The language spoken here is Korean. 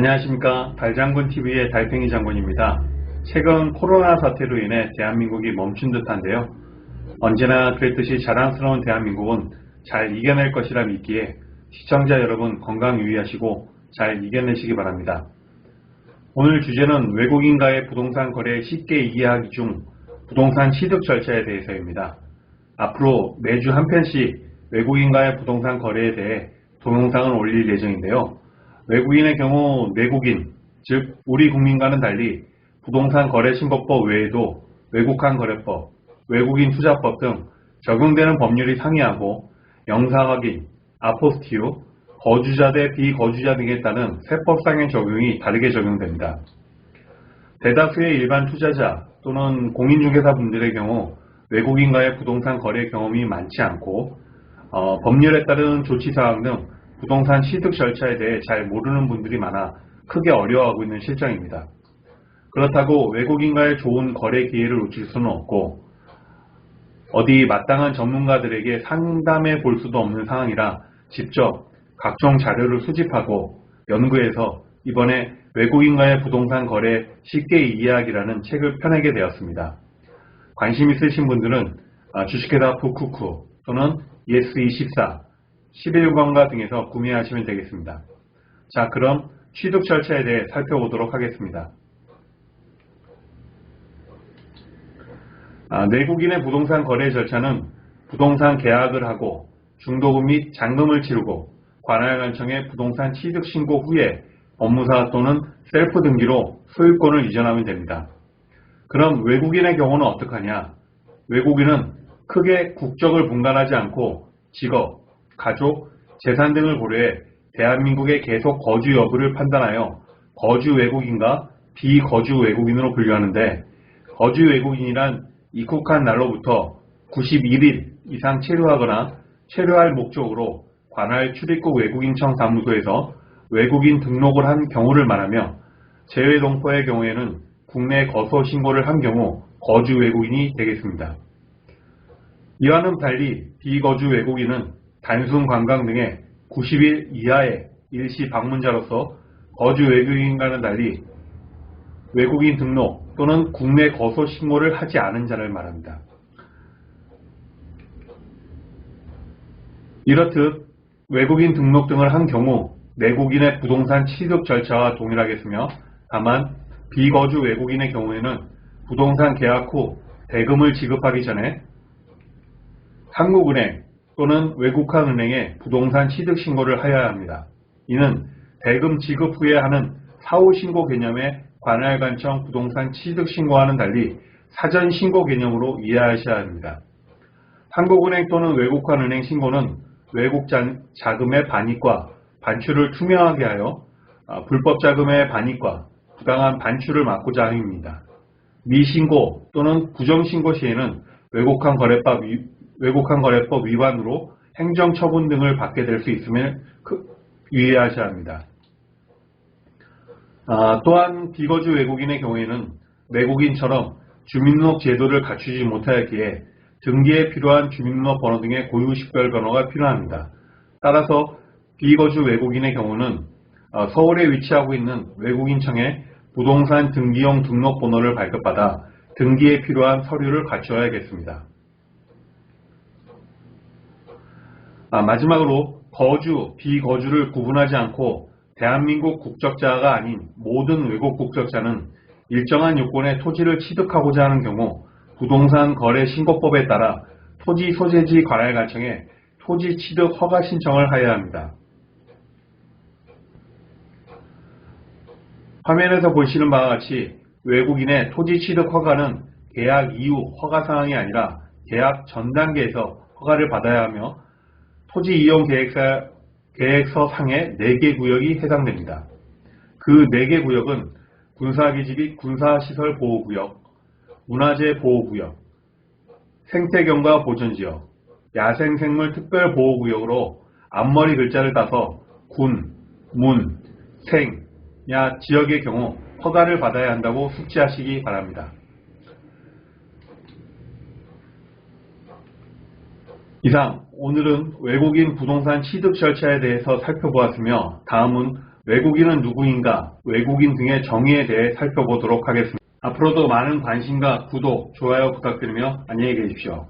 안녕하십니까. 달장군TV의 달팽이 장군입니다. 최근 코로나 사태로 인해 대한민국이 멈춘 듯한데요. 언제나 그랬듯이 자랑스러운 대한민국은 잘 이겨낼 것이라 믿기에 시청자 여러분 건강 유의하시고 잘 이겨내시기 바랍니다. 오늘 주제는 외국인과의 부동산 거래 쉽게 이해하기 중 부동산 취득 절차에 대해서입니다. 앞으로 매주 한 편씩 외국인과의 부동산 거래에 대해 동영상을 올릴 예정인데요. 외국인의 경우 내국인, 즉 우리 국민과는 달리 부동산 거래신고법 외에도 외국환 거래법, 외국인 투자법 등 적용되는 법률이 상이하고 영사확인, 아포스티유, 거주자 대 비거주자 등에 따른 세법상의 적용이 다르게 적용됩니다. 대다수의 일반 투자자 또는 공인중개사분들의 경우 외국인과의 부동산 거래 경험이 많지 않고 법률에 따른 조치사항 등 부동산 취득 절차에 대해 잘 모르는 분들이 많아 크게 어려워하고 있는 실정입니다. 그렇다고 외국인과의 좋은 거래 기회를 놓칠 수는 없고 어디 마땅한 전문가들에게 상담해 볼 수도 없는 상황이라 직접 각종 자료를 수집하고 연구해서 이번에 외국인과의 부동산 거래 쉽게 이해하기라는 책을 펴내게 되었습니다. 관심 있으신 분들은 주식회사 북쿠쿠 또는 예스24, 11번가 등에서 구매하시면 되겠습니다. 자, 그럼 취득 절차에 대해 살펴보도록 하겠습니다. 내국인의 부동산 거래 절차는 부동산 계약을 하고 중도금 및 잔금을 치르고 관할관청에 부동산 취득 신고 후에 법무사 또는 셀프 등기로 소유권을 이전하면 됩니다. 그럼 외국인의 경우는 어떡하냐? 외국인은 크게 국적을 분간하지 않고 직업, 가족, 재산 등을 고려해 대한민국의 계속 거주 여부를 판단하여 거주 외국인과 비거주 외국인으로 분류하는데 거주 외국인이란 입국한 날로부터 91일 이상 체류하거나 체류할 목적으로 관할 출입국 외국인청 사무소에서 외국인 등록을 한 경우를 말하며 재외동포의 경우에는 국내 거소 신고를 한 경우 거주 외국인이 되겠습니다. 이와는 달리 비거주 외국인은 단순 관광 등의 90일 이하의 일시 방문자로서 거주 외국인과는 달리 외국인 등록 또는 국내 거소 신고를 하지 않은 자를 말합니다. 이렇듯 외국인 등록 등을 한 경우 내국인의 부동산 취득 절차와 동일하겠으며 다만 비거주 외국인의 경우에는 부동산 계약 후 대금을 지급하기 전에 한국은행 또는 외국환 은행에 부동산 취득 신고를 하여야 합니다. 이는 대금 지급 후에 하는 사후 신고 개념의 관할관청 부동산 취득 신고와는 달리 사전 신고 개념으로 이해하셔야 합니다. 한국은행 또는 외국환 은행 신고는 외국 자금의 반입과 반출을 투명하게 하여 불법 자금의 반입과 부당한 반출을 막고자 함입니다. 미신고 또는 부정신고 시에는 외국환 거래법 위반으로 행정처분 등을 받게 될 수 있음을 유의하셔야 합니다. 또한 비거주 외국인의 경우에는 외국인처럼 주민등록 제도를 갖추지 못하였기에 등기에 필요한 주민등록 번호 등의 고유 식별 번호가 필요합니다. 따라서 비거주 외국인의 경우는 서울에 위치하고 있는 외국인청에 부동산 등기용 등록번호를 발급받아 등기에 필요한 서류를 갖추어야겠습니다. 마지막으로 거주, 비거주를 구분하지 않고 대한민국 국적자가 아닌 모든 외국 국적자는 일정한 요건의 토지를 취득하고자 하는 경우 부동산 거래 신고법에 따라 토지 소재지 관할관청에 토지 취득 허가 신청을 하여야 합니다. 화면에서 보시는 바와 같이 외국인의 토지 취득 허가는 계약 이후 허가 사항이 아니라 계약 전 단계에서 허가를 받아야 하며 토지 이용 계획서 상의 4개 구역이 해당됩니다. 그 4개 구역은 군사기지 및 군사시설 보호구역, 문화재 보호구역, 생태경과 보존지역, 야생생물 특별보호구역으로 앞머리 글자를 따서 군, 문, 생, 야 지역의 경우 허가를 받아야 한다고 숙지하시기 바랍니다. 이상 오늘은 외국인 부동산 취득 절차에 대해서 살펴보았으며 다음은 외국인은 누구인가, 외국인 등의 정의에 대해 살펴보도록 하겠습니다. 앞으로도 많은 관심과 구독, 좋아요 부탁드리며 안녕히 계십시오.